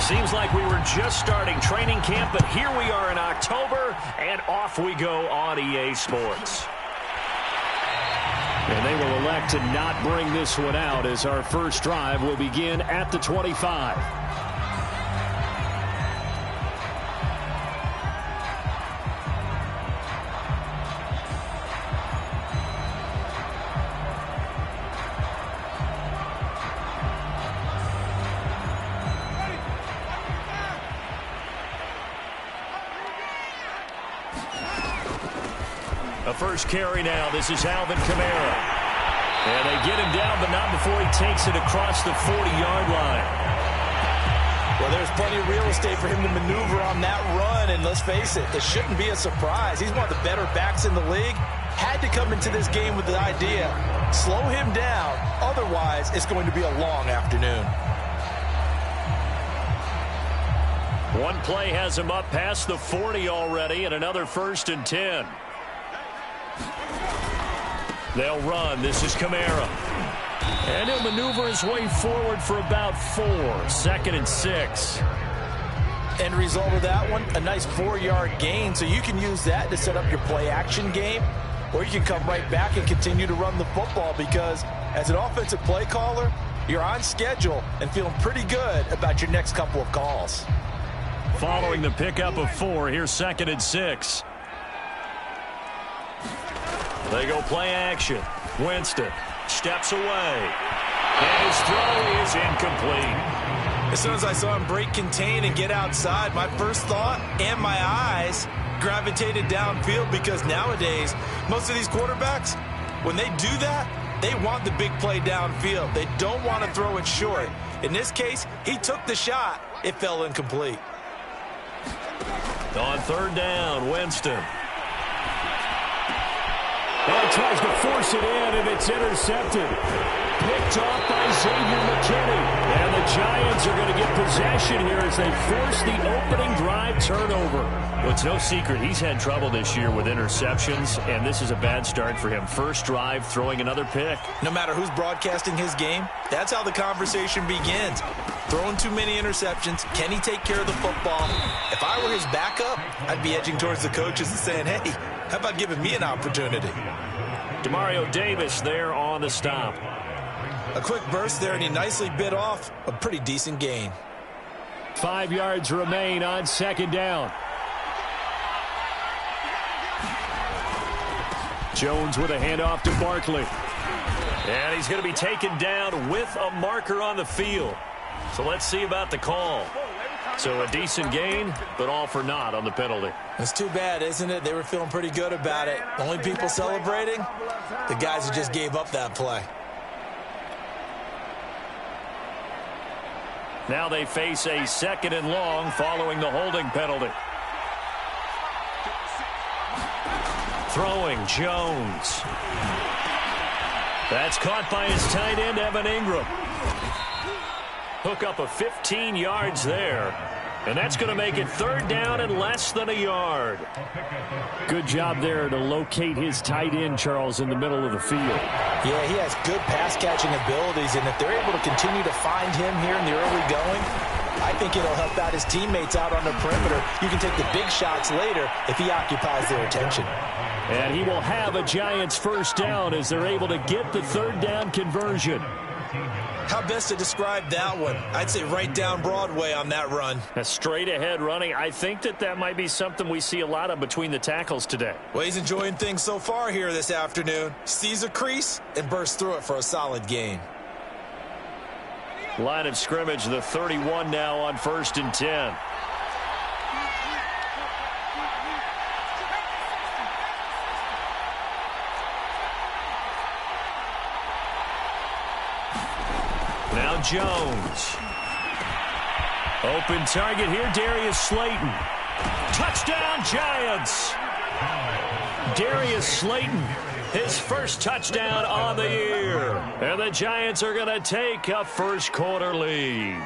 Seems like we were just starting training camp, but here we are in October, and off we go on EA Sports. And they will elect to not bring this one out as our first drive will begin at the 25. A first carry now. This is Alvin Kamara. And they get him down, but not before he takes it across the 40-yard line. Well, there's plenty of real estate for him to maneuver on that run, and let's face it, it shouldn't be a surprise. He's one of the better backs in the league. Had to come into this game with the idea, slow him down, otherwise it's going to be a long afternoon. One play has him up past the 40 already, and another 1st and 10. They'll run. This is Kamara. And he'll maneuver his way forward for about 4. 2nd and 6. End result of that one, a nice 4-yard gain. So you can use that to set up your play-action game, or you can come right back and continue to run the football because as an offensive play caller, you're on schedule and feeling pretty good about your next couple of calls. Following the pickup of 4, here's 2nd and 6. They go play action. Winston steps away. And his throw is incomplete. As soon as I saw him break contain and get outside, my first thought and my eyes gravitated downfield because nowadays, most of these quarterbacks, when they do that, they want the big play downfield. They don't want to throw it short. In this case, he took the shot. It fell incomplete. On 3rd down, Winston. Well, tries to force it in, and it's intercepted. Picked off by Xavier McKinney. And the Giants are going to get possession here as they force the opening drive turnover. Well, it's no secret he's had trouble this year with interceptions, and this is a bad start for him. First drive, throwing another pick. No matter who's broadcasting his game, that's how the conversation begins. Throwing too many interceptions. Can he take care of the football? If I were his backup, I'd be edging towards the coaches and saying, hey, how about giving me an opportunity? Demario Davis there on the stop. A quick burst there, and he nicely bit off a pretty decent gain. 5 yards remain on 2nd down. Jones with a handoff to Barkley. And he's going to be taken down with a marker on the field. So let's see about the call. So a decent gain, but all for naught on the penalty. It's too bad, isn't it? They were feeling pretty good about it. Only people celebrating, the guys who just gave up that play. Now they face a 2nd and long following the holding penalty. Throwing, Jones. That's caught by his tight end, Evan Ingram. Hook up of 15 yards there. And that's going to make it 3rd down and less than a yard. Good job there to locate his tight end, Charles, in the middle of the field. Yeah, he has good pass-catching abilities, and if they're able to continue to find him here in the early going, I think it'll help out his teammates out on the perimeter. You can take the big shots later if he occupies their attention. And he will have a Giants 1st down as they're able to get the 3rd down conversion. How best to describe that one? I'd say right down Broadway on that run. A straight-ahead running. I think that might be something we see a lot of between the tackles today. Well, he's enjoying things so far here this afternoon. Sees a crease and bursts through it for a solid gain. Line of scrimmage, the 31 now on 1st and 10. Now Jones. Open target here, Darius Slayton. Touchdown, Giants! Darius Slayton, his first touchdown on the year. And the Giants are going to take a first-quarter lead.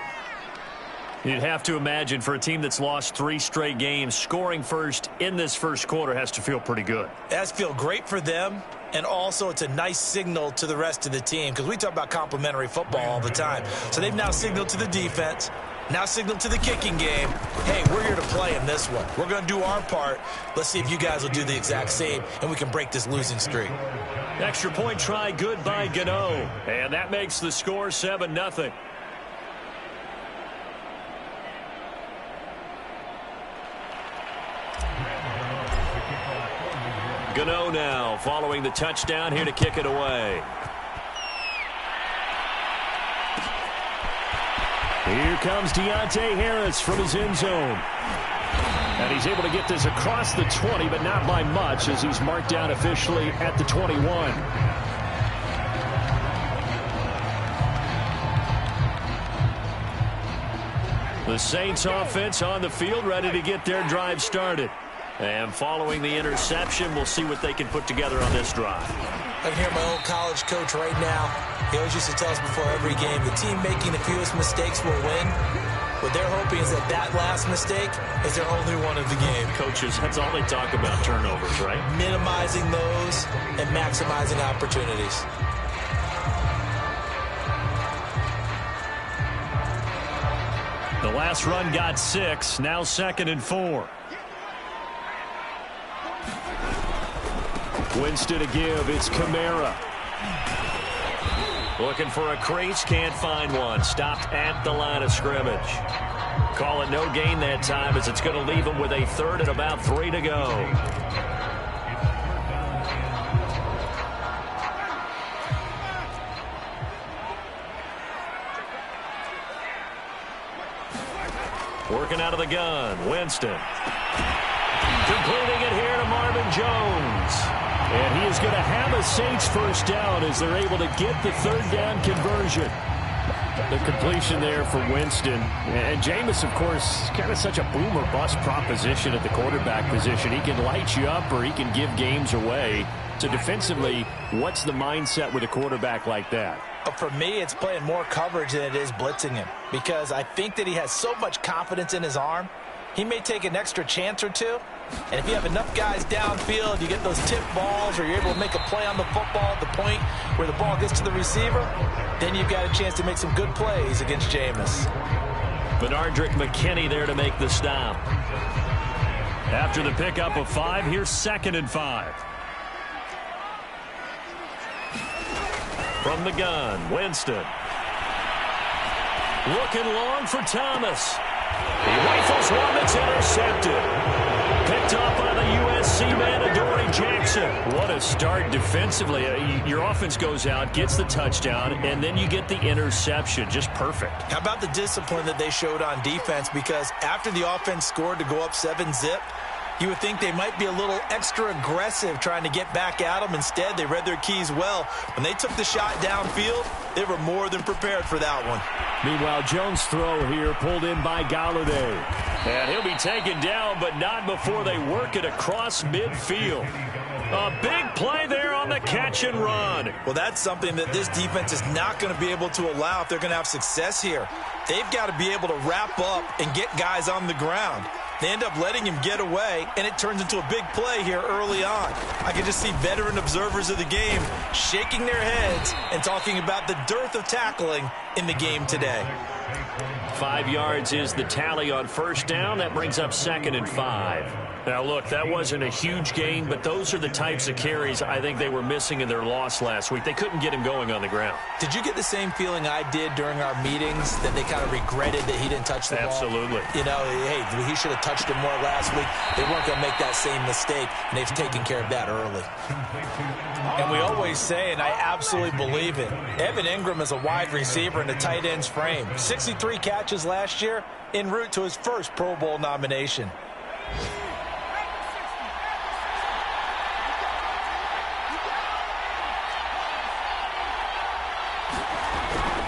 You'd have to imagine for a team that's lost 3 straight games, scoring first in this first quarter has to feel pretty good. It has to feel great for them, and also it's a nice signal to the rest of the team because we talk about complimentary football all the time. So they've now signaled to the defense, Now signal to the kicking game, hey, we're here to play in this one. We're going to do our part. Let's see if you guys will do the exact same, and we can break this losing streak. Extra point try good by Gano. And that makes the score 7-0. Gano now following the touchdown here to kick it away. Here comes Deontay Harris from his end zone. And he's able to get this across the 20, but not by much as he's marked down officially at the 21. The Saints offense on the field ready to get their drive started. And following the interception, we'll see what they can put together on this drive. I can hear my old college coach right now. He always used to tell us before every game, the team making the fewest mistakes will win. What they're hoping is that that last mistake is their only one of the game. Coaches, that's all they talk about, turnovers, right? Minimizing those and maximizing opportunities. The last run got 6, now 2nd and 4. Winston to give, it's Kamara. Looking for a crease, can't find one. Stopped at the line of scrimmage. Call it no gain that time as it's going to leave him with a 3rd and about 3 to go. Working out of the gun, Winston. Completing it here to Marvin Jones. And he is going to have a Saints first down as they're able to get the 3rd down conversion. The completion there for Winston. And Jameis, of course, kind of such a boom or bust proposition at the quarterback position. He can light you up or he can give games away. So defensively, what's the mindset with a quarterback like that? For me, it's playing more coverage than it is blitzing him, because I think that he has so much confidence in his arm. He may take an extra chance or two, and if you have enough guys downfield, you get those tip balls or you're able to make a play on the football at the point where the ball gets to the receiver, then you've got a chance to make some good plays against Jameis. Benardrick McKinney there to make the stop. After the pickup of 5, here's 2nd and 5. From the gun, Winston. Looking long for Thomas. He rifles one that's intercepted. Picked off by the USC man, Adoree Jackson. What a start defensively. Your offense goes out, gets the touchdown, and then you get the interception. Just perfect. How about the discipline that they showed on defense? Because after the offense scored to go up 7-zip, you would think they might be a little extra aggressive trying to get back at them. Instead, they read their keys well. When they took the shot downfield, they were more than prepared for that one. Meanwhile, Jones' throw here pulled in by Galladay. And he'll be taken down, but not before they work it across midfield. A big play there on the catch and run. Well, that's something that this defense is not going to be able to allow if they're going to have success here. They've got to be able to wrap up and get guys on the ground. They end up letting him get away, and it turns into a big play here early on. I can just see veteran observers of the game shaking their heads and talking about the dearth of tackling in the game today. 5 yards is the tally on first down. That brings up 2nd and 5. Now, look, that wasn't a huge gain, but those are the types of carries I think they were missing in their loss last week. They couldn't get him going on the ground. Did you get the same feeling I did during our meetings, that they kind of regretted that he didn't touch the ball? Absolutely. You know, hey, he should have touched it more last week. They weren't going to make that same mistake, and they've taken care of that early. And we always say, and I absolutely believe it, Evan Ingram is a wide receiver in the tight end's frame. 63 catches last year, en route to his first Pro Bowl nomination.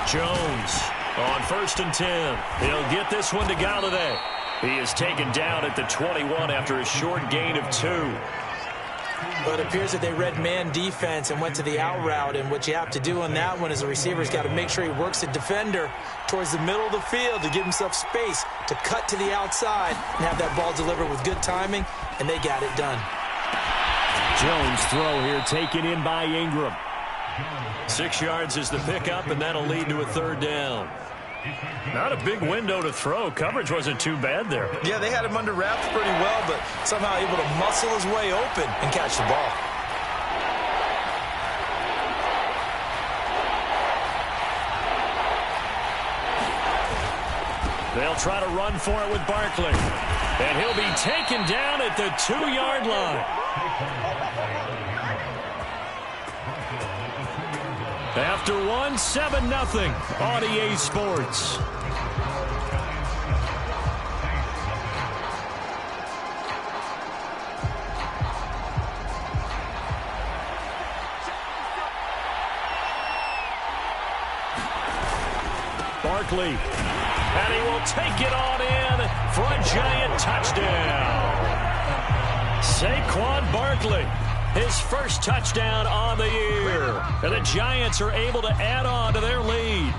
Jones on 1st and 10. He'll get this one to Galladay. He is taken down at the 21 after a short gain of 2. Well, it appears that they read man defense and went to the out route, and what you have to do on that one is the receiver's got to make sure he works the defender towards the middle of the field to give himself space to cut to the outside and have that ball delivered with good timing, and they got it done. Jones' throw here taken in by Ingram. 6 yards is the pickup, and that'll lead to a 3rd down. Not a big window to throw. Coverage wasn't too bad there. Yeah, they had him under wraps pretty well, but somehow able to muscle his way open and catch the ball. They'll try to run for it with Barkley. And he'll be taken down at the 2-yard line. After one, 7-0 on EA Sports. Barkley, and he will take it on in for a giant touchdown. Saquon Barkley, his first touchdown on the year. And the Giants are able to add on to their lead.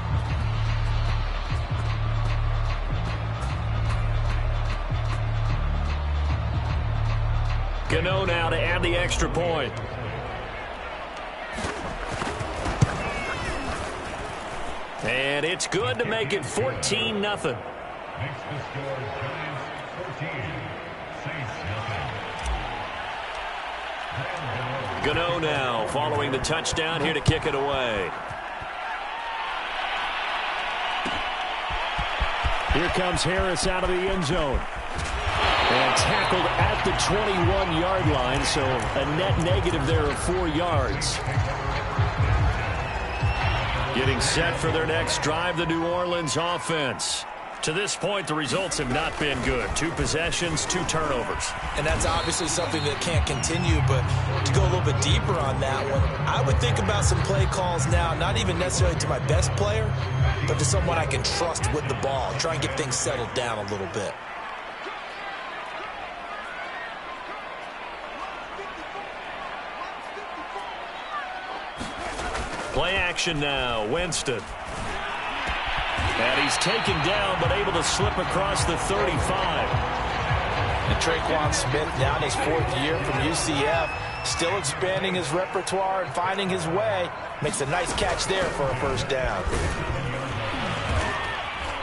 Gano now to add the extra point. And it's good to make it 14-0. Gano now following the touchdown here to kick it away. Here comes Harris out of the end zone. And tackled at the 21-yard line, so a net negative there of 4 yards. Getting set for their next drive, the New Orleans offense. To this point, the results have not been good. 2 possessions, 2 turnovers. And that's obviously something that can't continue, but to go a little bit deeper on that one, I would think about some play calls now, not even necessarily to my best player, but to someone I can trust with the ball. Try and get things settled down a little bit. Play action now, Winston. And he's taken down, but able to slip across the 35. And Traquan Smith now in his 4th year from UCF, still expanding his repertoire and finding his way. Makes a nice catch there for a first down.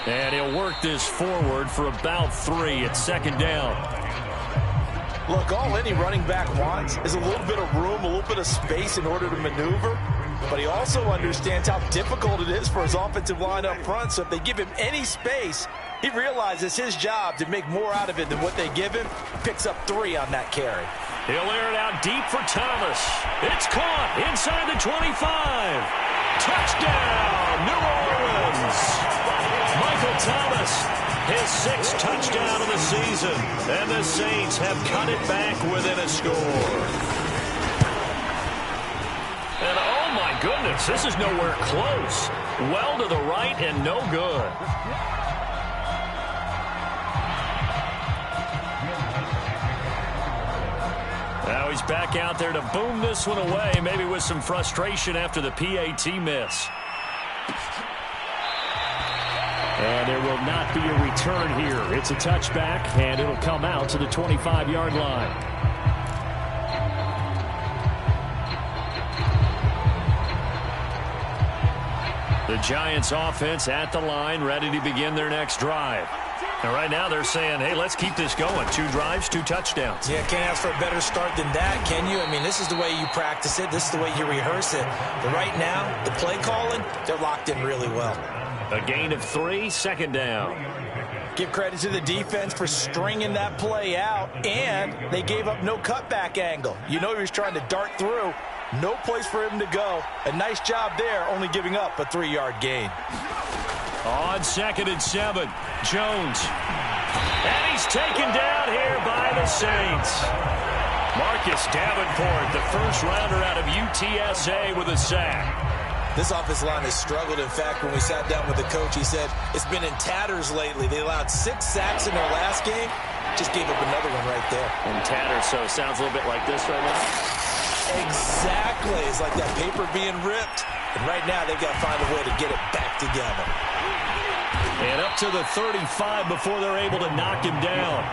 And he'll work this forward for about 3 at 2nd down. Look, all any running back wants is a little bit of room, a little bit of space in order to maneuver. But he also understands how difficult it is for his offensive line up front. So if they give him any space, he realizes his job to make more out of it than what they give him. Picks up 3 on that carry. He'll air it out deep for Thomas. It's caught inside the 25. Touchdown, New Orleans. Michael Thomas, his 6th touchdown of the season. And the Saints have cut it back within a score. And oh my goodness, this is nowhere close. Well to the right and no good. Now he's back out there to boom this one away, maybe with some frustration after the PAT miss. And there will not be a return here. It's a touchback, and it'll come out to the 25-yard line. The Giants offense at the line, ready to begin their next drive. And right now they're saying, hey, let's keep this going. 2 drives, 2 touchdowns. Yeah, can't ask for a better start than that, can you? I mean, this is the way you practice it. This is the way you rehearse it. But right now, the play calling, they're locked in really well. A gain of 3, 2nd down. Give credit to the defense for stringing that play out, and they gave up no cutback angle. You know he was trying to dart through. No place for him to go. A nice job there, only giving up a 3-yard gain. On 2nd and 7, Jones. And he's taken down here by the Saints. Marcus Davenport, the first rounder out of UTSA with a sack. This offensive line has struggled. In fact, when we sat down with the coach, he said it's been in tatters lately. They allowed 6 sacks in their last game. Just gave up another one right there. In tatters, so it sounds a little bit like this right now. Exactly. It's like that paper being ripped. And right now, they've got to find a way to get it back together. And up to the 35 before they're able to knock him down.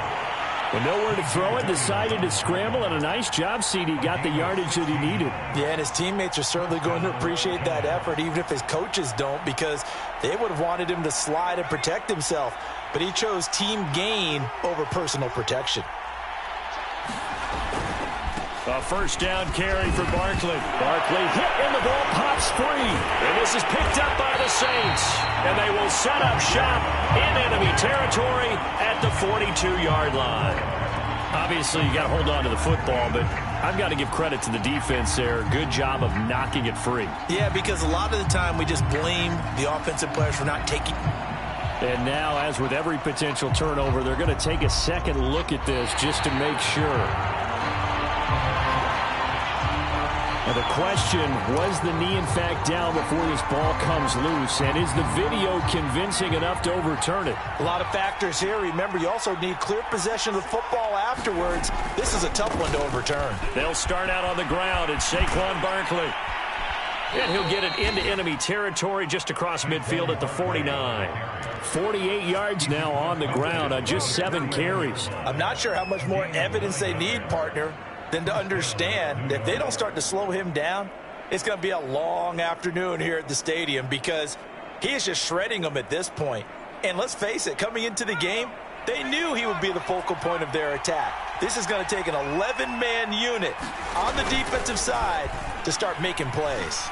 With nowhere to throw it, decided to scramble, and a nice job, CD. Got the yardage that he needed. Yeah, and his teammates are certainly going to appreciate that effort, even if his coaches don't, because they would have wanted him to slide and protect himself. But he chose team gain over personal protection. A first down carry for Barkley. Barkley hit, and the ball pops free. And this is picked up by the Saints. And they will set up shop in enemy territory at the 42-yard line. Obviously, you got to hold on to the football, but I've got to give credit to the defense there. Good job of knocking it free. Yeah, because a lot of the time we just blame the offensive players for not taking. And now, as with every potential turnover, they're going to take a second look at this just to make sure. And the question, was the knee in fact down before this ball comes loose? And is the video convincing enough to overturn it? A lot of factors here. Remember, you also need clear possession of the football afterwards. This is a tough one to overturn. They'll start out on the ground. It's Saquon Barkley. And he'll get it into enemy territory just across midfield at the 49. 48 yards now on the ground on just 7 carries. I'm not sure how much more evidence they need, partner, than to understand that if they don't start to slow him down, it's going to be a long afternoon here at the stadium because he is just shredding them at this point. And let's face it, coming into the game, they knew he would be the focal point of their attack. This is going to take an 11-man unit on the defensive side to start making plays.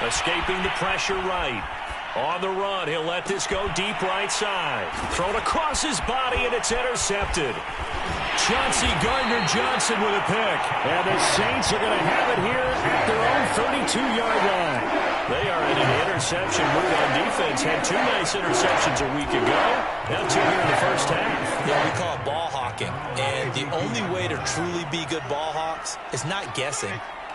Escaping the pressure right. On the run, he'll let this go deep right side. Thrown across his body, and it's intercepted. Chauncey Gardner-Johnson with a pick. And the Saints are going to have it here at their own 32-yard line. They are in an interception mood on defense. Had 2 nice interceptions a week ago. Now 2 here in the first half. Yeah, we call it ball hawking. And the only way to truly be good ball hawks is not guessing.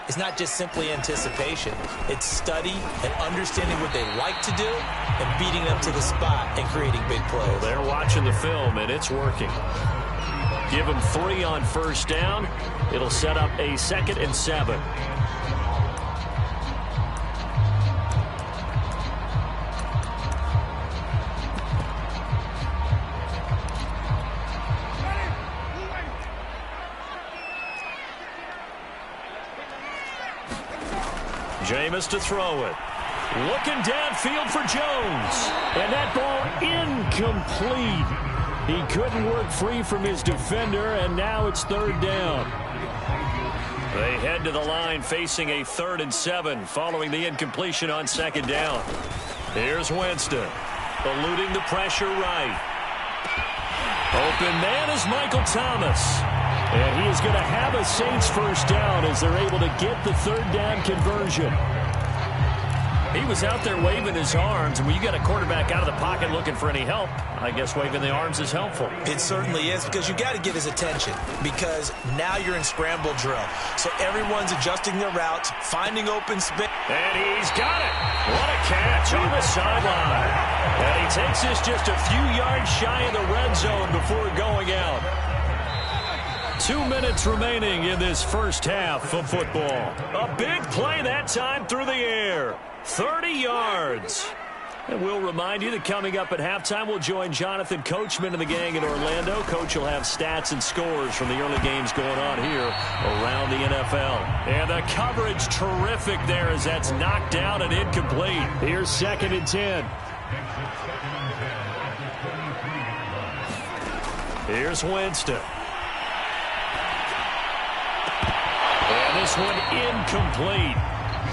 It's not just simply anticipation. It's study and understanding what they like to do and beating them to the spot and creating big plays. Well, they're watching the film, and it's working. Give them 3 on first down. It'll set up a 2nd and 7. Jameis to throw it. Looking downfield for Jones. And that ball incomplete. He couldn't work free from his defender, and now it's 3rd down. They head to the line facing a 3rd and 7 following the incompletion on 2nd down. Here's Winston. Eluding the pressure right. Open man is Michael Thomas. And he is going to have a Saints first down as they're able to get the 3rd down conversion. He was out there waving his arms, and when you got a quarterback out of the pocket looking for any help, I guess waving the arms is helpful. It certainly is, because you got to get his attention, because now you're in scramble drill. So everyone's adjusting their routes, finding open space. And he's got it. What a catch on the sideline. And he takes this just a few yards shy of the red zone before going out. 2 minutes remaining in this first half of football. A big play that time through the air. 30 yards. And we'll remind you that coming up at halftime, we'll join Jonathan Coachman and the gang in Orlando. Coach will have stats and scores from the early games going on here around the NFL. And the coverage terrific there as that's knocked down and incomplete. Here's 2nd and 10. Here's Winston. And this one incomplete.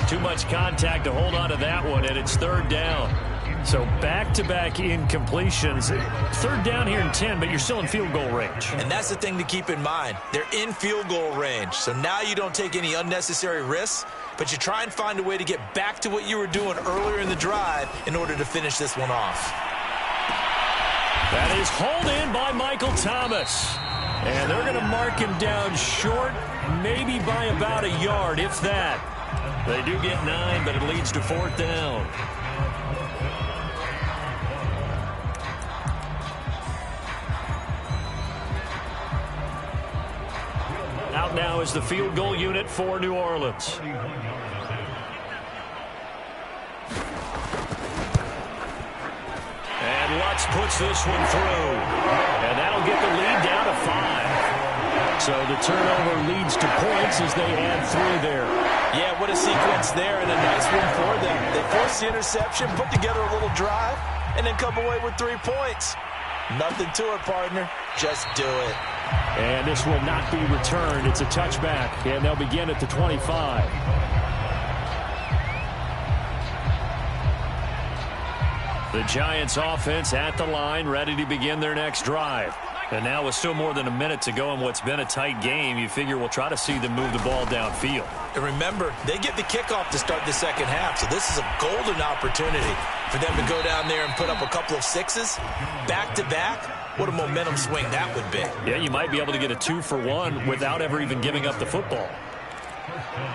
Too much contact to hold on to that one, and it's 3rd down. So back-to-back incompletions. 3rd down here in 10, but you're still in field goal range. And that's the thing to keep in mind. They're in field goal range. So now you don't take any unnecessary risks, but you try and find a way to get back to what you were doing earlier in the drive in order to finish this one off. That is hauled in by Michael Thomas. And they're going to mark him down short, maybe by about a yard, if that. They do get 9, but it leads to 4th down. Out now is the field goal unit for New Orleans. And Lutz Giants puts this one through. And that'll get the lead down to 5. So the turnover leads to points as they add 3 there. Yeah, what a sequence there, and a nice one for them. They force the interception, put together a little drive, and then come away with 3 points. Nothing to it, partner. Just do it. And this will not be returned. It's a touchback, and they'll begin at the 25. The Giants offense at the line, ready to begin their next drive. And now with still more than a minute to go in what's been a tight game, you figure we'll try to see them move the ball downfield. And remember, they get the kickoff to start the second half, so this is a golden opportunity for them to go down there and put up a couple of 6s back-to-back. What a momentum swing that would be. Yeah, you might be able to get a 2-for-1 without ever even giving up the football.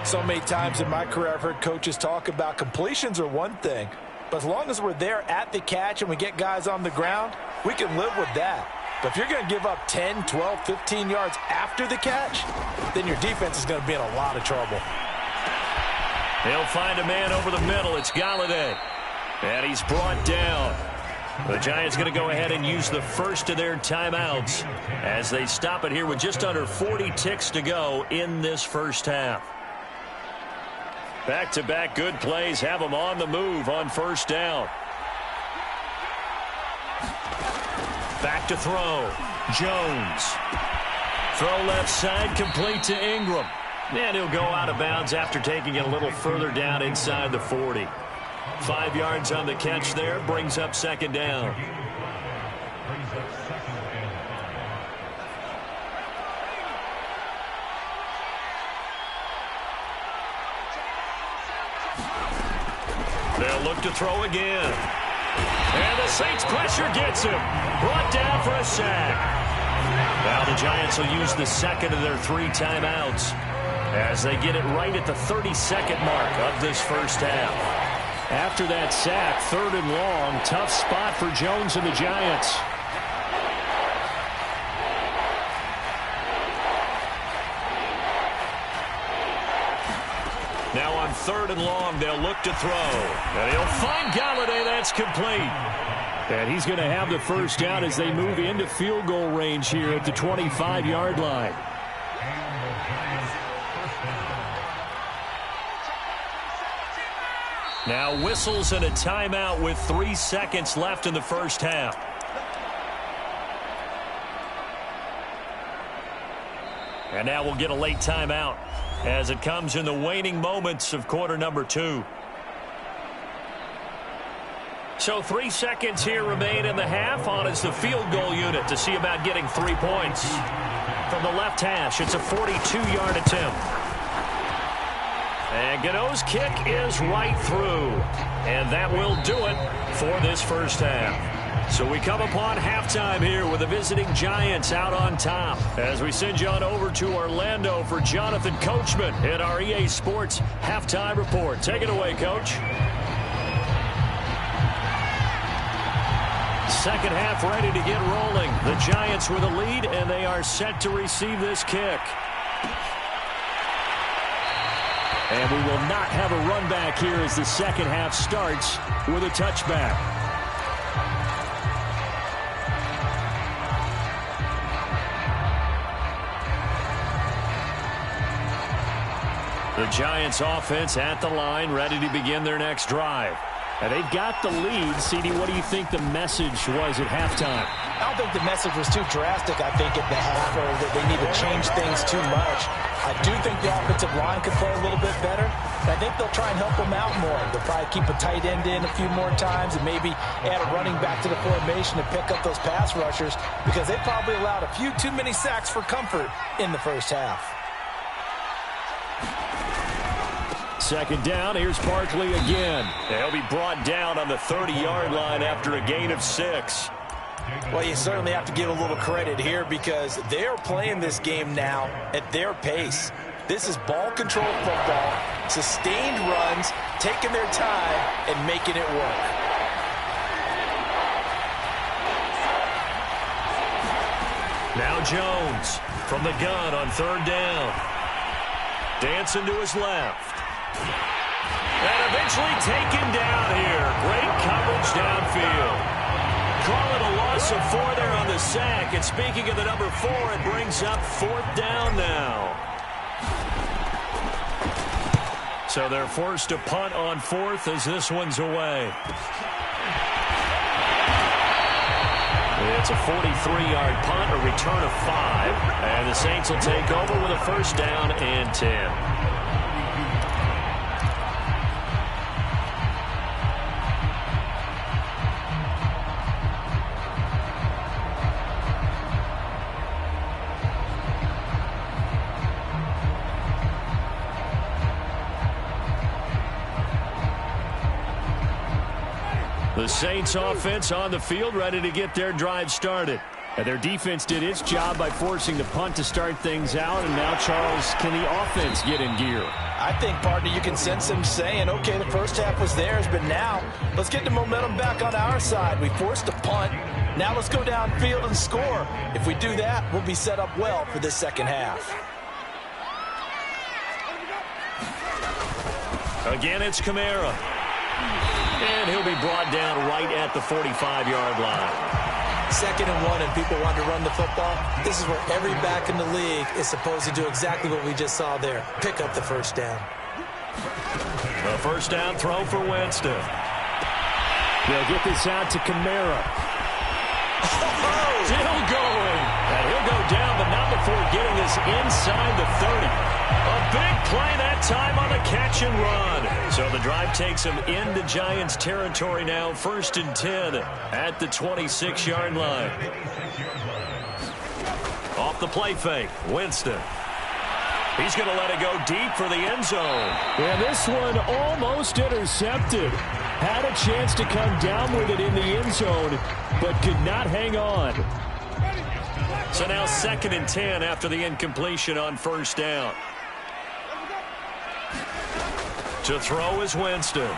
So many times in my career I've heard coaches talk about completions are one thing, but as long as we're there at the catch and we get guys on the ground, we can live with that. But if you're going to give up 10, 12, 15 yards after the catch, then your defense is going to be in a lot of trouble. They'll find a man over the middle. It's Galladay. And he's brought down. The Giants going to go ahead and use the first of their timeouts as they stop it here with just under 40 ticks to go in this first half. Back-to-back good plays have them on the move on first down. Back to throw. Jones. Throw left side, complete to Ingram. And he'll go out of bounds after taking it a little further down inside the 40. 5 yards on the catch there, brings up second down. They'll look to throw again. And the Saints pressure gets him. Brought down for a sack. Now the Giants will use the second of their 3 timeouts as they get it right at the 32nd mark of this first half. After that sack, 3rd and long, tough spot for Jones and the Giants. Now on 3rd and long, they'll look to throw. And he'll find Galladay. That's complete. And he's going to have the first down as they move into field goal range here at the 25-yard line. Now whistles and a timeout with 3 seconds left in the first half. And now we'll get a late timeout as it comes in the waning moments of quarter number 2. So 3 seconds here remain in the half. On is the field goal unit to see about getting 3 points. From the left hash, it's a 42-yard attempt. And Gano's kick is right through. And that will do it for this first half. So we come upon halftime here with the visiting Giants out on top as we send you on over to Orlando for Jonathan Coachman in our EA Sports Halftime Report. Take it away, Coach. Second half ready to get rolling. The Giants with a lead, and they are set to receive this kick. And we will not have a run back here as the second half starts with a touchback. The Giants offense at the line, ready to begin their next drive. And they've got the lead. CD, what do you think the message was at halftime? I don't think the message was too drastic, I think, at the half, or that they need to change things too much. I do think the offensive line could play a little bit better. I think they'll try and help them out more. They'll probably keep a tight end in a few more times and maybe add a running back to the formation to pick up those pass rushers because they probably allowed a few too many sacks for comfort in the first half. Second down, here's Barkley again. He'll be brought down on the 30-yard line after a gain of 6. Well, you certainly have to give a little credit here because they're playing this game now at their pace. This is ball control football, sustained runs, taking their time, and making it work. Now Jones from the gun on 3rd down. Dancing to his left. And eventually taken down here. Great coverage downfield. call it a loss of 4 there on the sack. And speaking of the number 4, it brings up 4th down now. So they're forced to punt on 4th as this one's away. It's a 43-yard punt, a return of 5. And the Saints will take over with a 1st down and 10. The Saints offense on the field, ready to get their drive started. And their defense did its job by forcing the punt to start things out. And now, Charles, can the offense get in gear? I think, partner, you can sense them saying, okay, the first half was theirs, but now let's get the momentum back on our side. We forced a punt. Now let's go downfield and score. If we do that, we'll be set up well for this second half. Again, it's Kamara. And he'll be brought down right at the 45-yard line. 2nd and 1, and people want to run the football. This is where every back in the league is supposed to do exactly what we just saw there. Pick up the 1st down. A 1st down throw for Winston. They'll get this out to Kamara. Still going. And he'll go down, but not before getting this inside the 30. A big play that time on the catch and run. So the drive takes him into Giants territory now. 1st and 10 at the 26-yard line. Off the play fake, Winston. He's going to let it go deep for the end zone. And this one almost intercepted. Had a chance to come down with it in the end zone, but could not hang on. So now 2nd and 10 after the incompletion on 1st down. To throw is Winston.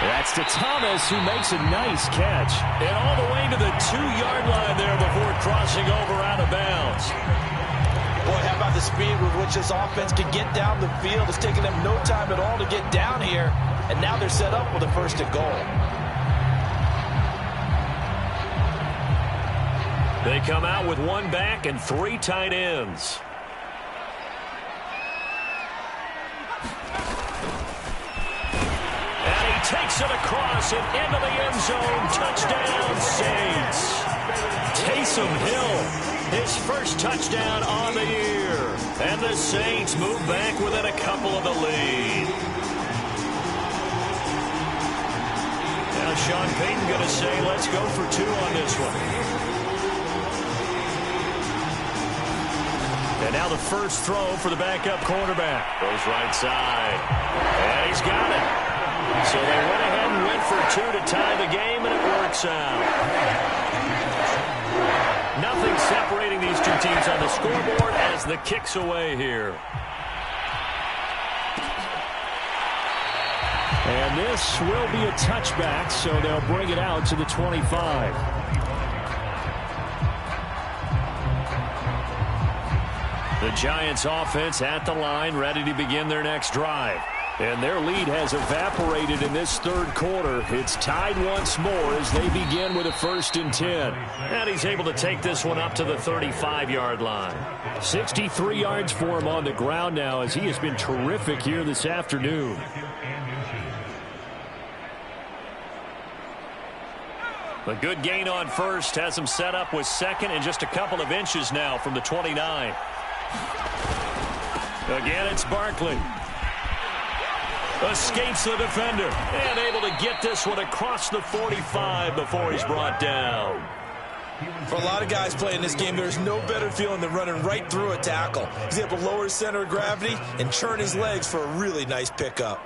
That's to Thomas, who makes a nice catch. And all the way to the 2-yard line there before crossing over out of bounds. Boy, how about the speed with which this offense can get down the field? It's taking them no time at all to get down here. And now they're set up with a 1st and goal. They come out with 1 back and 3 tight ends. And he takes it across and into the end zone. Touchdown, Saints. Taysom Hill, his 1st touchdown on the year. And the Saints move back within a couple of the lead. Now Sean Payton going to say, let's go for 2 on this one. And now the 1st throw for the backup quarterback. Goes right side. And he's got it. So they went ahead and went for 2 to tie the game, and it works out. Nothing separating these two teams on the scoreboard as the kick's away here. And this will be a touchback, so they'll bring it out to the 25. The Giants offense at the line, ready to begin their next drive. And their lead has evaporated in this 3rd quarter. It's tied once more as they begin with a 1st and 10. And he's able to take this one up to the 35-yard line. 63 yards for him on the ground now as he has been terrific here this afternoon. A good gain on 1st has him set up with 2nd and just a couple of inches now from the 29. Again, it's Barkley. Escapes the defender and able to get this one across the 45 before he's brought down. For a lot of guys playing this game, there's no better feeling than running right through a tackle. He's able to lower his center of gravity and churn his legs for a really nice pickup.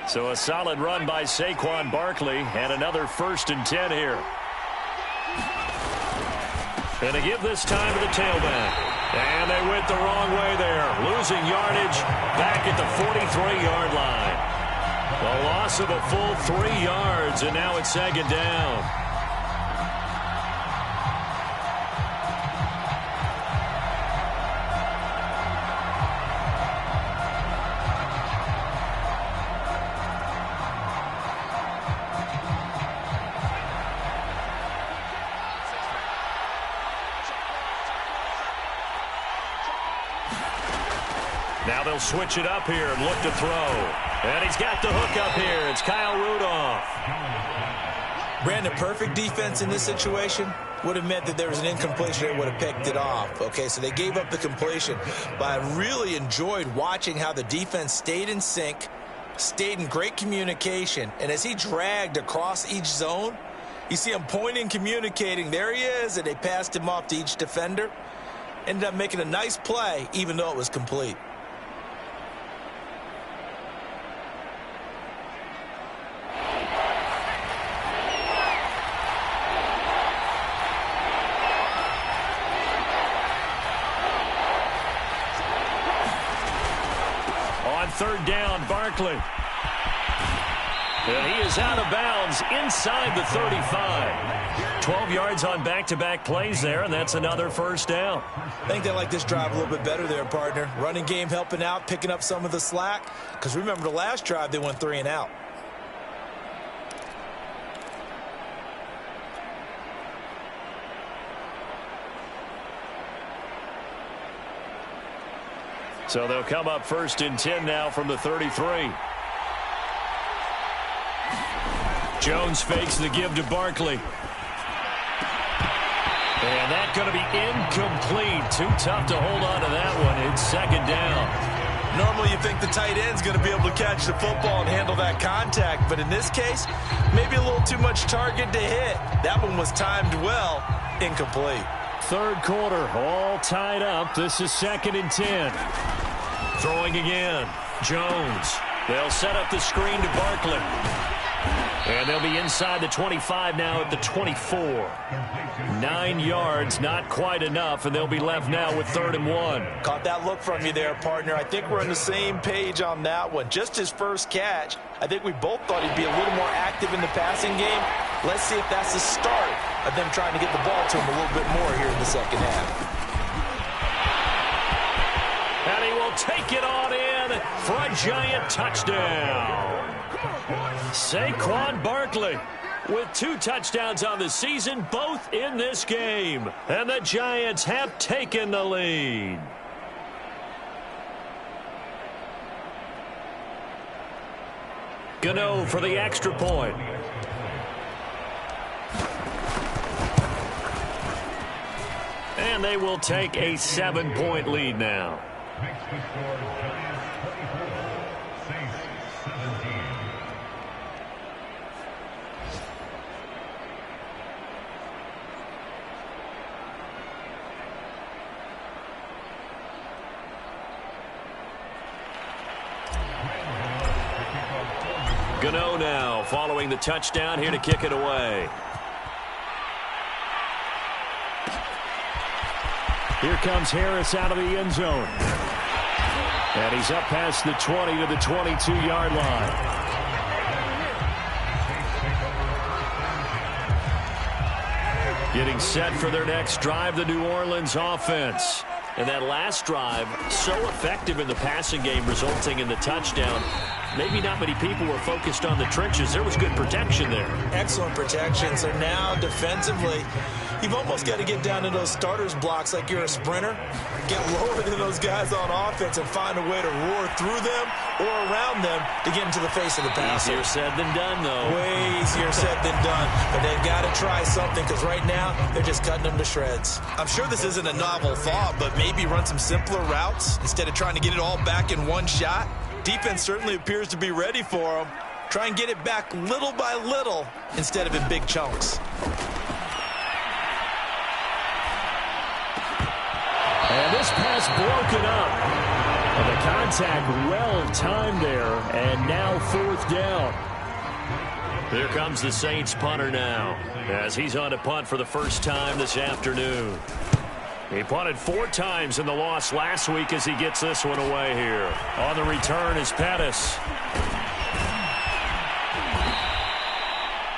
So a solid run by Saquon Barkley and another 1st and 10 here. And to give this time to the tailback. And they went the wrong way there. Losing yardage back at the 43-yard line. A loss of a full 3 yards, and now it's 2nd down. Now they'll switch it up here and look to throw. And he's got the hook up here. It's Kyle Rudolph. Brandon, perfect defense in this situation would have meant that there was an incompletion that would have picked it off. Okay, so they gave up the completion. But I really enjoyed watching how the defense stayed in sync, stayed in great communication. And as he dragged across each zone, you see him pointing, communicating. There he is, and they passed him off to each defender. Ended up making a nice play, even though it was complete. On third down, Barkley. And he is out of bounds inside the 35. 12 yards on back-to-back plays there, and that's another first down. I think they like this drive a little bit better there, partner. Running game helping out, picking up some of the slack. Because remember the last drive, they went 3 and out. So they'll come up first and 10 now from the 33. Jones fakes the give to Barkley. And that's going to be incomplete. Too tough to hold on to that one. It's second down. Normally you think the tight end's going to be able to catch the football and handle that contact. But in this case, maybe a little too much target to hit. That one was timed well. Incomplete. Third quarter, all tied up. This is second and 10. Throwing again. Jones. They'll set up the screen to Barkley. And they'll be inside the 25 now at the 24. 9 yards, not quite enough, and they'll be left now with 3rd and 1. Caught that look from you there, partner. I think we're on the same page on that one. Just his first catch. I think we both thought he'd be a little more active in the passing game. Let's see if that's the start of them trying to get the ball to him a little bit more here in the second half. And he will take it on in for a Giant touchdown. Saquon Barkley with 2 touchdowns on the season, both in this game. And the Giants have taken the lead. Gano for the extra point. And they will take a 7-point lead now. Gano now following the touchdown here to kick it away. Here comes Harris out of the end zone. And he's up past the 20 to the 22-yard line. Getting set for their next drive, the New Orleans offense. And that last drive, so effective in the passing game, resulting in the touchdown. Maybe not many people were focused on the trenches. There was good protection there. Excellent protection. So now defensively, you've almost got to get down to those starters blocks like you're a sprinter. Get lower than those guys on offense and find a way to roar through them or around them to get into the face of the passer. Easier said than done, though. Way easier said than done. But they've got to try something because right now they're just cutting them to shreds. I'm sure this isn't a novel thought, but maybe run some simpler routes instead of trying to get it all back in one shot. Defense certainly appears to be ready for them. Try and get it back little by little instead of in big chunks. And this pass broken up. And the contact well timed there. And now 4th down. Here comes the Saints punter now, as he's on a punt for the first time this afternoon. He punted 4 times in the loss last week as he gets this one away here. On the return is Pettis.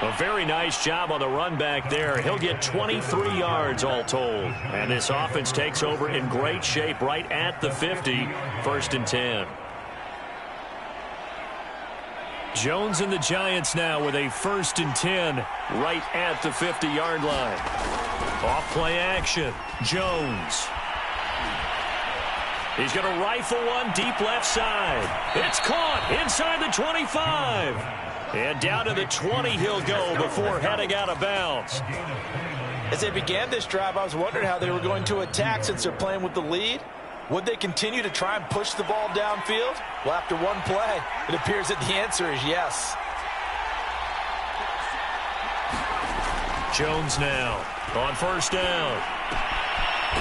A very nice job on the run back there. He'll get 23 yards all told. And this offense takes over in great shape right at the 50. 1st and 10. Jones and the Giants now with a 1st and 10 right at the 50-yard line. Off play action. Jones. He's going to rifle one deep left side. It's caught inside the 25. And down to the 20 he'll go before heading out of bounds. As they began this drive, I was wondering how they were going to attack since they're playing with the lead. Would they continue to try and push the ball downfield? Well, after one play, it appears that the answer is yes. Jones now on first down.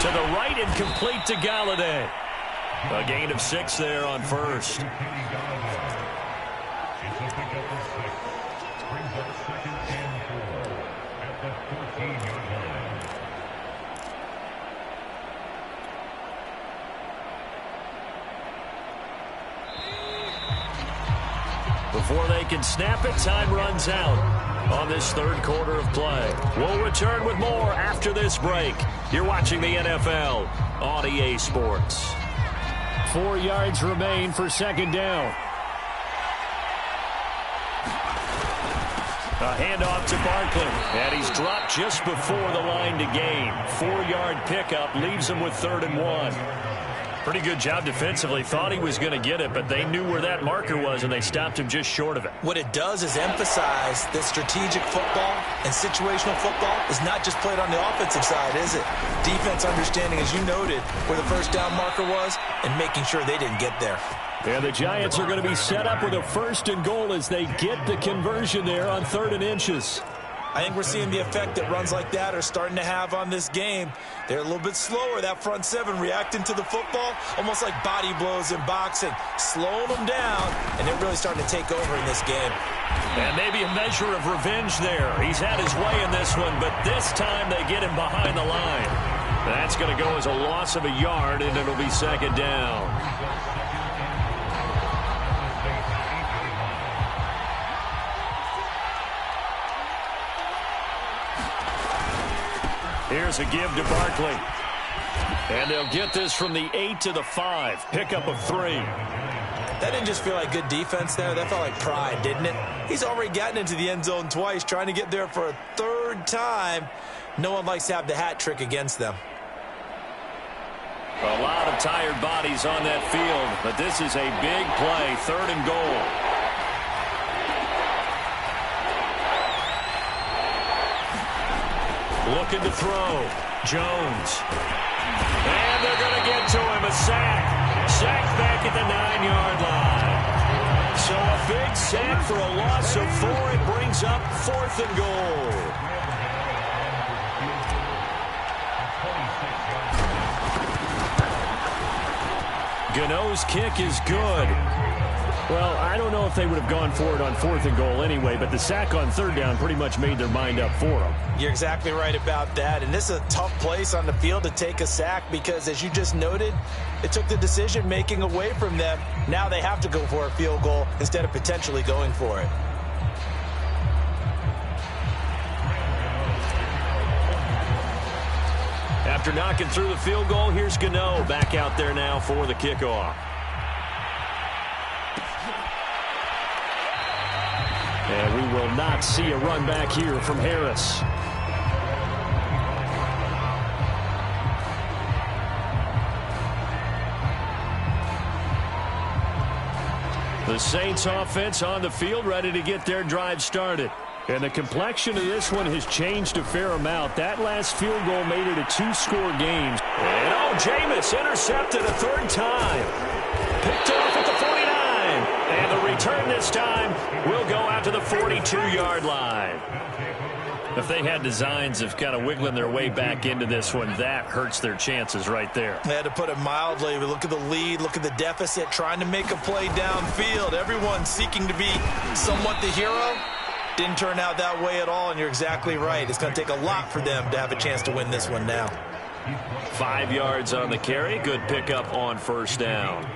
To the right and complete to Galladay. A gain of 6 there on first. Before they can snap it, time runs out on this third quarter of play. We'll return with more after this break. You're watching the NFL on EA Sports. 4 yards remain for second down. A handoff to Barkley, and he's dropped just before the line to gain. 4-yard pickup leaves him with 3rd and 1. Pretty good job defensively. Thought he was going to get it, but they knew where that marker was, and they stopped him just short of it. What it does is emphasize that strategic football and situational football is not just played on the offensive side, is it? Defense understanding, as you noted, where the first down marker was and making sure they didn't get there. And the Giants are going to be set up with a 1st and goal as they get the conversion there on 3rd and inches. I think we're seeing the effect that runs like that are starting to have on this game. They're a little bit slower, that front 7, reacting to the football, almost like body blows in boxing, slowing them down, and they're really starting to take over in this game. And maybe a measure of revenge there. He's had his way in this one, but this time they get him behind the line. That's going to go as a loss of a yard, and it'll be second down. Here's a give to Barkley. And they'll get this from the 8 to the 5. Pickup of 3. That didn't just feel like good defense there. That felt like pride, didn't it? He's already gotten into the end zone twice, trying to get there for a 3rd time. No one likes to have the hat trick against them. A lot of tired bodies on that field, but this is a big play. 3rd and goal. Looking to throw. Jones. And they're going to get to him. A sack. Sack back at the 9-yard line. So a big sack for a loss of 4. It brings up 4th and goal. Gano's kick is good. Well, I don't know if they would have gone for it on 4th and goal anyway, but the sack on 3rd down pretty much made their mind up for them. You're exactly right about that, and this is a tough place on the field to take a sack because, as you just noted, it took the decision-making away from them. Now they have to go for a field goal instead of potentially going for it. After knocking through the field goal, here's Gano back out there now for the kickoff. And we will not see a run back here from Harris. The Saints offense on the field, ready to get their drive started. And the complexion of this one has changed a fair amount. That last field goal made it a 2-score game. And Jameis intercepted a 3rd time. Picked off at the 49. And the return this time will go out to the 42-yard line. If they had designs of kind of wiggling their way back into this one, that hurts their chances right there. They had to put it mildly. But look at the lead, look at the deficit, trying to make a play downfield. Everyone seeking to be somewhat the hero. Didn't turn out that way at all, and you're exactly right. It's going to take a lot for them to have a chance to win this one now. 5 yards on the carry. Good pickup on 1st down.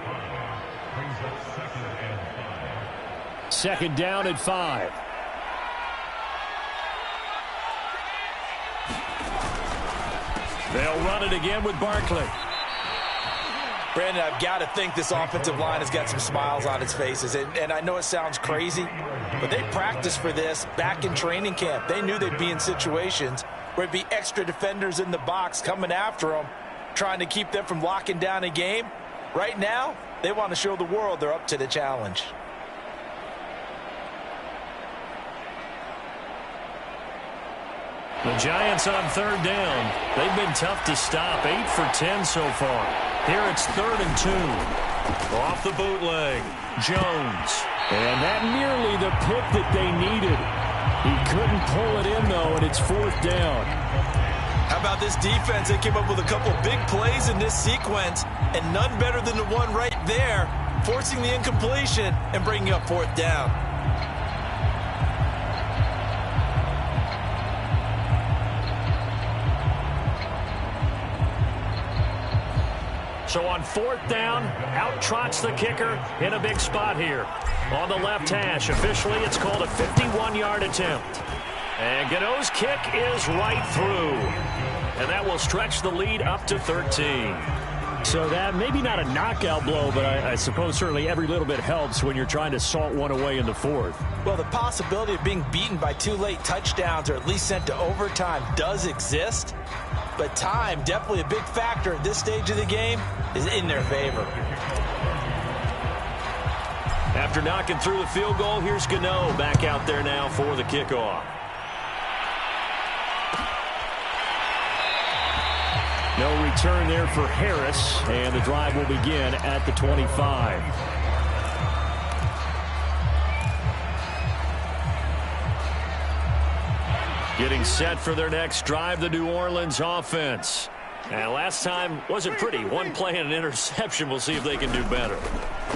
2nd down at 5. They'll run it again with Barkley. Brandon, I've got to think this offensive line has got some smiles on its faces. And I know it sounds crazy, but they practiced for this back in training camp. They knew they'd be in situations where it'd be extra defenders in the box coming after them, trying to keep them from locking down a game. Right now, they want to show the world they're up to the challenge. The Giants on third down. They've been tough to stop. 8 for 10 so far. Here it's 3rd and 2. Off the bootleg. Jones. And that nearly the pick that they needed. He couldn't pull it in, though, and it's 4th down. How about this defense? They came up with a couple big plays in this sequence, and none better than the one right there, forcing the incompletion and bringing up 4th down. So on 4th down, out trots the kicker in a big spot here. On the left hash, officially it's called a 51-yard attempt. And Gano's kick is right through. And that will stretch the lead up to 13. So that maybe not a knockout blow, but I suppose certainly every little bit helps when you're trying to salt one away in the 4th. Well, the possibility of being beaten by 2 late touchdowns or at least sent to overtime does exist. But time, definitely a big factor at this stage of the game, is in their favor. After knocking through the field goal, here's Gano back out there now for the kickoff. No return there for Harris, and the drive will begin at the 25. Getting set for their next drive, the New Orleans offense. And last time wasn't pretty. One play and an interception. We'll see if they can do better.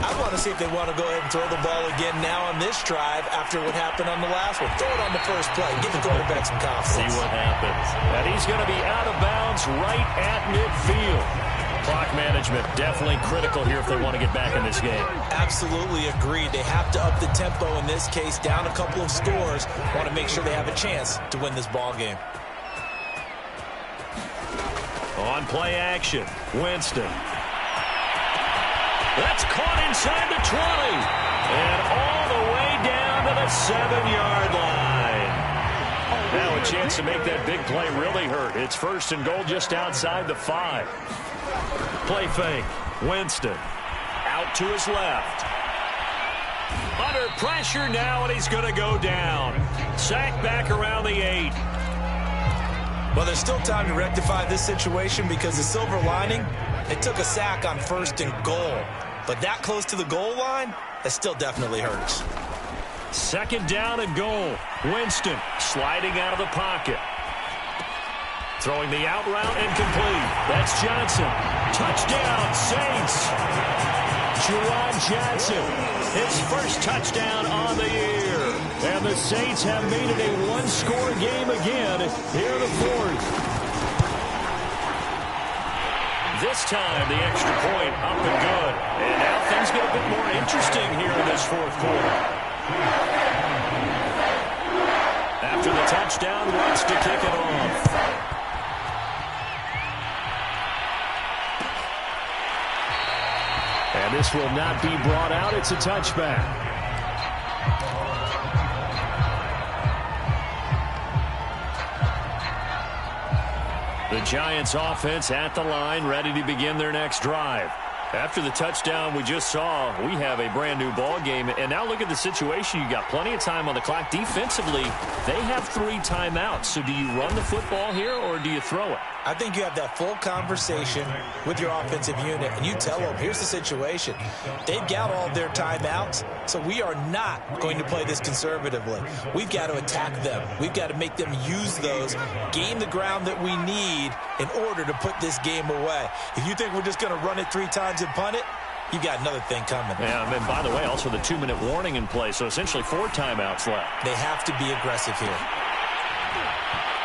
I want to see if they want to go ahead and throw the ball again now on this drive after what happened on the last one. Throw it on the first play. Give the quarterback some confidence. See what happens. And he's going to be out of bounds right at midfield. Clock management definitely critical here if they want to get back in this game. Absolutely agreed. They have to up the tempo in this case, down a couple of scores. Want to make sure they have a chance to win this ball game. On play action, Winston. That's caught inside the 20. And all the way down to the 7-yard line. Now a chance to make that big play really hurt. It's 1st and goal just outside the 5. Play fake. Winston out to his left. Under pressure now, and he's going to go down. Sacked back around the 8. Well, there's still time to rectify this situation because the silver lining, it took a sack on 1st and goal. But that close to the goal line, that still definitely hurts. 2nd down and goal. Winston sliding out of the pocket. Throwing the out route incomplete. That's Johnson. Touchdown, Saints. Juwan Johnson, his first touchdown on the year. And the Saints have made it a one-score game again here in the 4th. This time, the extra point up and good. And now things get a bit more interesting here in this 4th quarter. After the touchdown, wants to kick it off. And this will not be brought out. It's a touchback. The Giants offense at the line, ready to begin their next drive. After the touchdown we just saw, we have a brand new ball game. And now look at the situation. You got plenty of time on the clock. Defensively, they have 3 timeouts. So do you run the football here or do you throw it? I think you have that full conversation with your offensive unit, and you tell them, here's the situation. They've got all their timeouts, so we are not going to play this conservatively. We've got to attack them. We've got to make them use those, gain the ground that we need in order to put this game away. If you think we're just going to run it 3 times and punt it, you got another thing coming. Yeah, and by the way, also the 2-minute warning in play, so essentially 4 timeouts left. They have to be aggressive here.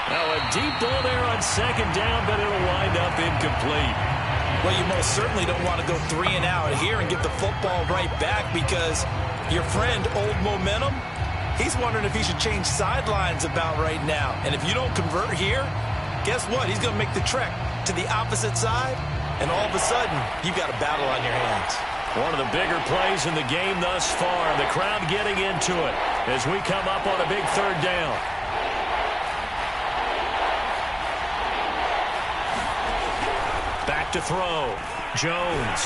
Now a deep ball there on 2nd down, but it'll wind up incomplete. Well, you most certainly don't want to go 3 and out here and get the football right back because your friend, Old Momentum, he's wondering if he should change sidelines about right now. And if you don't convert here, guess what? He's going to make the trek to the opposite side, and all of a sudden, you've got a battle on your hands. One of the bigger plays in the game thus far. The crowd getting into it as we come up on a big 3rd down. Back to throw. Jones.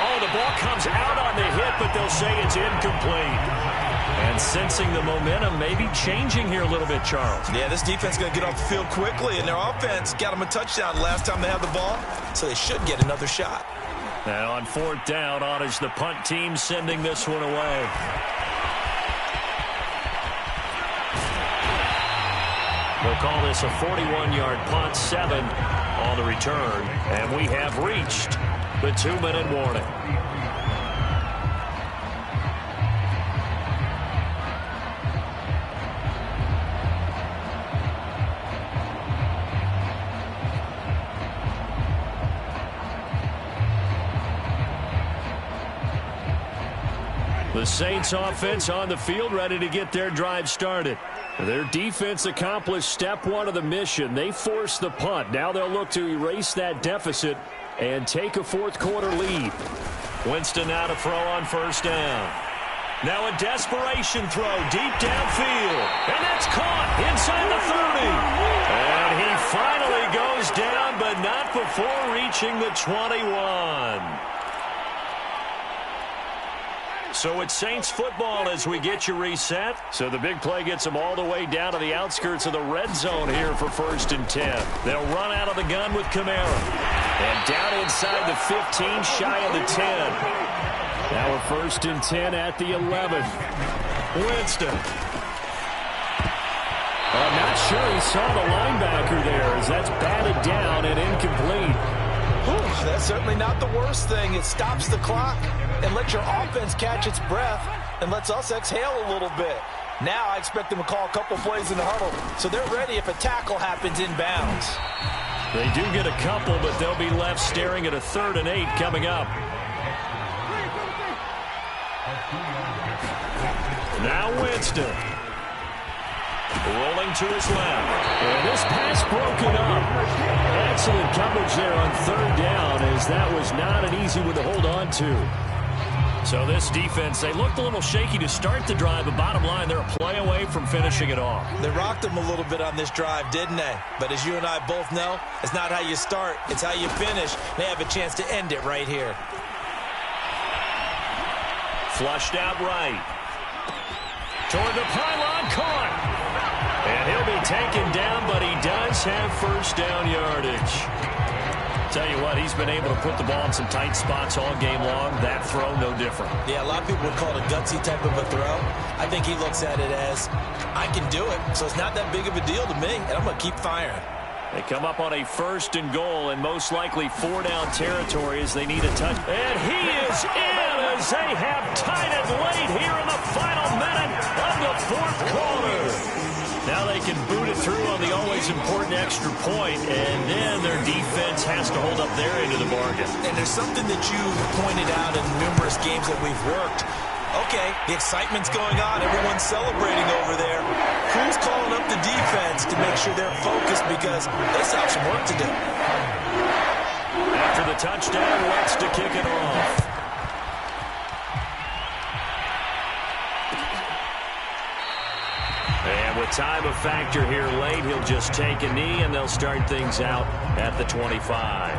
Oh, the ball comes out on the hit, but they'll say it's incomplete. And sensing the momentum maybe changing here a little bit, Charles. Yeah, this defense is going to get off the field quickly, and their offense got them a touchdown last time they had the ball, so they should get another shot. And on fourth down, on is the punt team sending this one away. They'll call this a 41-yard punt, 7 on the return, and we have reached the 2-minute warning. The Saints offense on the field, ready to get their drive started. Their defense accomplished step one of the mission. They forced the punt. Now they'll look to erase that deficit and take a fourth-quarter lead. Winston now to throw on first down. Now a desperation throw deep downfield. And that's caught inside the 30. And he finally goes down, but not before reaching the 21. So it's Saints football as we get you reset. So the big play gets them all the way down to the outskirts of the red zone here for 1st and 10. They'll run out of the gun with Kamara. And down inside the 15, shy of the 10. Now we're 1st and 10 at the 11. Winston. I'm not sure he saw the linebacker there as that's batted down and incomplete. Whew, that's certainly not the worst thing. It stops the clock and lets your offense catch its breath and lets us exhale a little bit. Now I expect them to call a couple plays in the huddle, so they're ready if a tackle happens inbounds. They do get a couple, but they'll be left staring at a 3rd and 8 coming up. Now Winston. Rolling to his left. And this pass broken up. Excellent coverage there on 3rd down, as that was not an easy one to hold on to. So this defense, they looked a little shaky to start the drive, but bottom line, they're a play away from finishing it off. They rocked them a little bit on this drive, didn't they? But as you and I both know, it's not how you start, it's how you finish. They have a chance to end it right here. Flushed out right. Toward the pylon, caught. And he'll be taken down, but he does have 1st down yardage. Tell you what, he's been able to put the ball in some tight spots all game long. That throw, no different. Yeah, a lot of people would call it a gutsy type of a throw. I think he looks at it as, I can do it, so it's not that big of a deal to me, and I'm going to keep firing. They come up on a 1st and goal, and most likely 4-down territory as they need a touch. And he is in as they have tied it late here in the final minute of the 4th quarter. Now they can boot it through on the always important extra point, and then their defense has to hold up their end of the bargain. And there's something that you pointed out in numerous games that we've worked. Okay, the excitement's going on. Everyone's celebrating over there. Who's calling up the defense to make sure they're focused, because they still have some work to do. After the touchdown, wants to kick it off. And with time a factor here late, he'll just take a knee, and they'll start things out at the 25.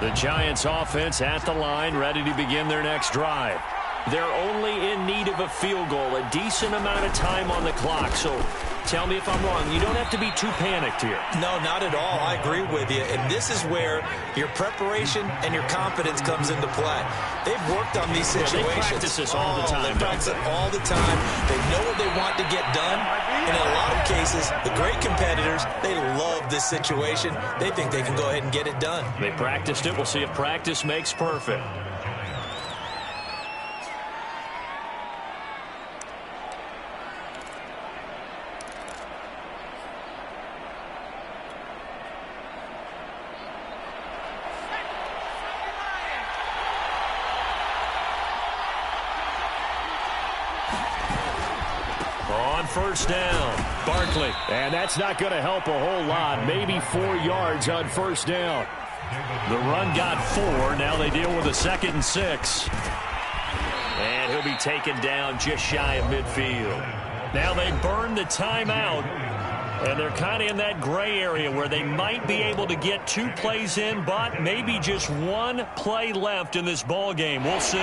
The Giants offense at the line, ready to begin their next drive. They're only in need of a field goal, a decent amount of time on the clock. So tell me if I'm wrong. You don't have to be too panicked here. No, not at all. I agree with you. And this is where your preparation and your confidence comes into play. They've worked on these situations. They practice this all the time. They practice it all the time. They know what they want to get done. And in a lot of cases, the great competitors, they love this situation. They think they can go ahead and get it done. They practiced it. We'll see if practice makes perfect. On first down, Barkley. And that's not going to help a whole lot. Maybe 4 yards on first down. The run got 4. Now they deal with a 2nd and 6. And he'll be taken down just shy of midfield. Now they burn the timeout, and they're kind of in that gray area where they might be able to get 2 plays in, but maybe just 1 play left in this ball game. We'll see.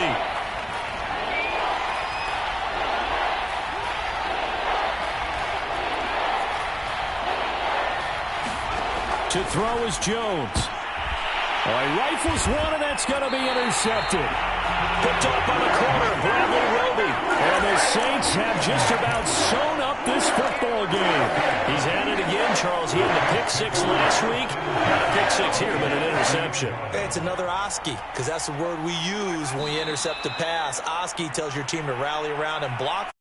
To throw is Jones. He rifles one, and that's going to be intercepted. Picked up by the corner, Bradley Roby. And the Saints have just about sewn up this football game. He's at it again, Charles. He had the pick 6 last week. Not a pick 6 here, but an interception. Hey, it's another Oski, because that's the word we use when we intercept the pass. Oski tells your team to rally around and block.